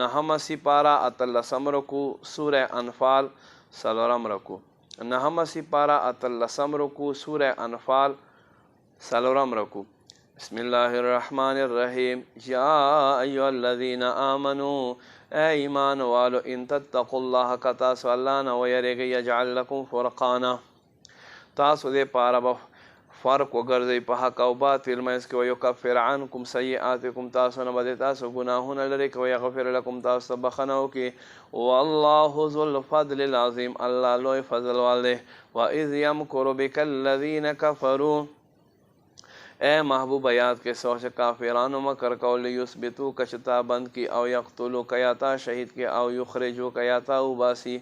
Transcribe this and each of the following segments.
نهم سپارہ اتلسم رکو سورہ انفال سلورم رکو نهم سپارہ اتلسم رکو سورہ انفال سلورم رکو بسم اللہ الرحمن الرحیم یا ایها الذین آمنوا اے ایمان والو ان تتقوا اللہ کا تاسو اللہ نہ ویریږئ یجعل لکم فرقانا تاسو دې پاره فرق وګرځئ په حق او باطل منځ کې ویکفر عنکم سیئاتکم تاسو نه به تاسو ګناهونه لرې کوي ویغفر لکم تاسو ته بخښنه وکړي والله ذو الفضل العظیم الله لوی فضل وال دی واذ یمکر بک الذین کفروا اے محبوب یاد کے سوچ کافرانو مکر کول یثبتو کشتا بند کی او یقتلو کیاتا شہید کے او یخرجو کیاتا وباسی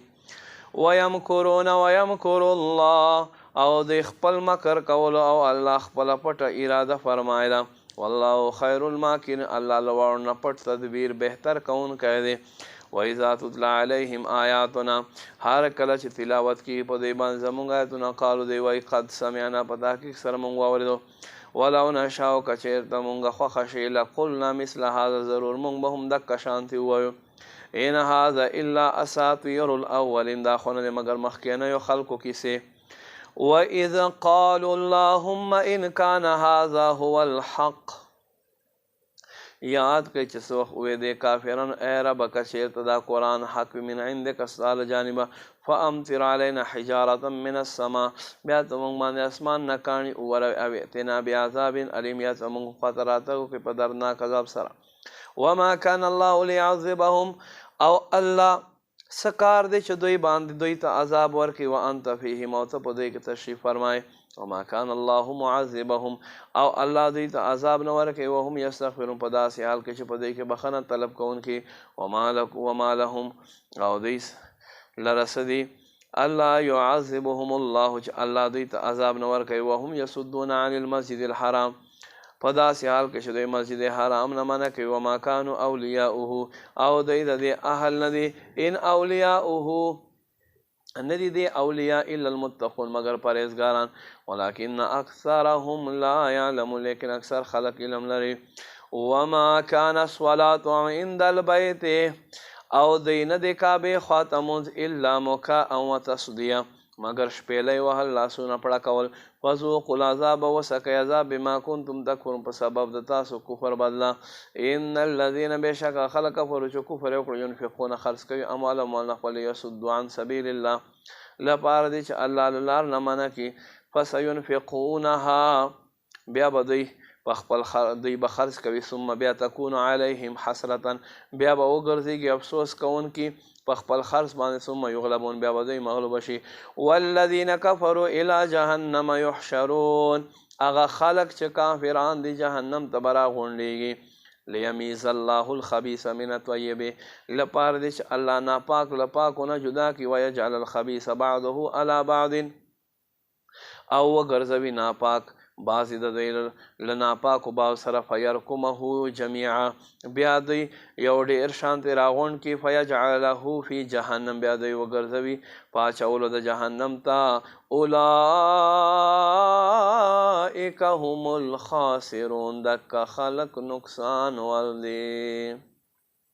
ویمکرون ویمکر اللہ او د خپل مکر کول او الله خپل پټ اراده فرمایله والله خیر الماکرین الله لوړ نه پټ تدبیر بهتر کون کړي وإذا تتلى عليهم آیاتنا هر کله چې تلاوت کی په دې باندې زمونږ آیاتونه قالو دی وای قد سمعنا پتا کې سر مونږ واوریدو ولو نشاء کچیرته مونږ خوښ شي لقلنا مثل هذا ضرور مونږ به هم دک شانتی وایو ان هذا الا اساطير الاولين دا خو نه مگر مخکینه یو خلقو کیسه وإذ قالوا اللهم إن كان هذا هو الحق یاد کړئ چې څه وخت وې د کافرانو ای رب که چېرته دا قرآن حق من عندک ستا له جانبه فامطر علینا حجارة من السماء بیا ته موږ باندې اسمان نه کاڼي ووروئ او ائتنا بعذاب علیم یا ته موږ خواته راتګ وکړي په دردناک عذاب سره وما كان الله ليعذبهم او الله سکار دې چې دوی باندې دوی ته عذاب ورکړي وانت فیهم او ته په دوی کې تشریف فرمایي وما كان الله معذبهم او الله دوی ته عذاب نه ورکوي وهم یستغفرون په داسې حال کې چې په دوی کې بخښنه طلب کوونکي وما لهم او دوی لره څه دي الله يعذبهم الله چې الله دوی ته عذاب نه ورکوي وهم یصدون عن المسجد الحرام په داسې حال کې چې دوی مسجد حرام نه منع کوي وما كانوا اولیاؤه او دوی د دې اهل نه دي ان اولیاؤه ندی دی اولیاء الا المتقون مگر پرهیزګاران ولكن اکثرهم لا يعلمون لیکن اکثر خلق علم لري وما كان الصلاة عند البيت او دین د کعبه خاتمون الا مکاء وتصدیه مگر شپېلې وهل لاسونه پړه کول فذوقوا العذاب وسقوا عذاب بما كنتم تكفرون په سبب د تاسو کفر بدلا ان الذين بشك خلق كفروا چې کفر وکړي ينفقون خرڅ کوي اموالهم خپل یصدوا عن سبيل الله لپاره دې چې الله لار نه منع کړي فسينفقونها بیا به دوی په خپل دوی به خرڅ کوي ثم بیا تكون عليهم حسرة بیا به وګرځېږي افسوس کوونکي په خپل خرڅ باندې ثم یغلبون بیا به دوی مغلوب شي والذین کفروا الی جهنم یحشرون هغه خلق چې کافران دي جهنم ته به راغونډېږي لیمیز الله الخبیث من الطیب لپاره دې چې الله ناپاک له پاکو نه جدا کړي ویجعل الخبیث بعضه علی بعض او وګرځوي ناپاک بعضې د دوی له ناپاکو بعض سره فیرکمه جمیعا بیا دوی یو ډېر شانتې راغونډ کړي فیجعله فی جهنم بیا دوی وګرځوي په اچولو د جهنم ته اولئک هم الخاسرون دکه خلق نقصان ول دي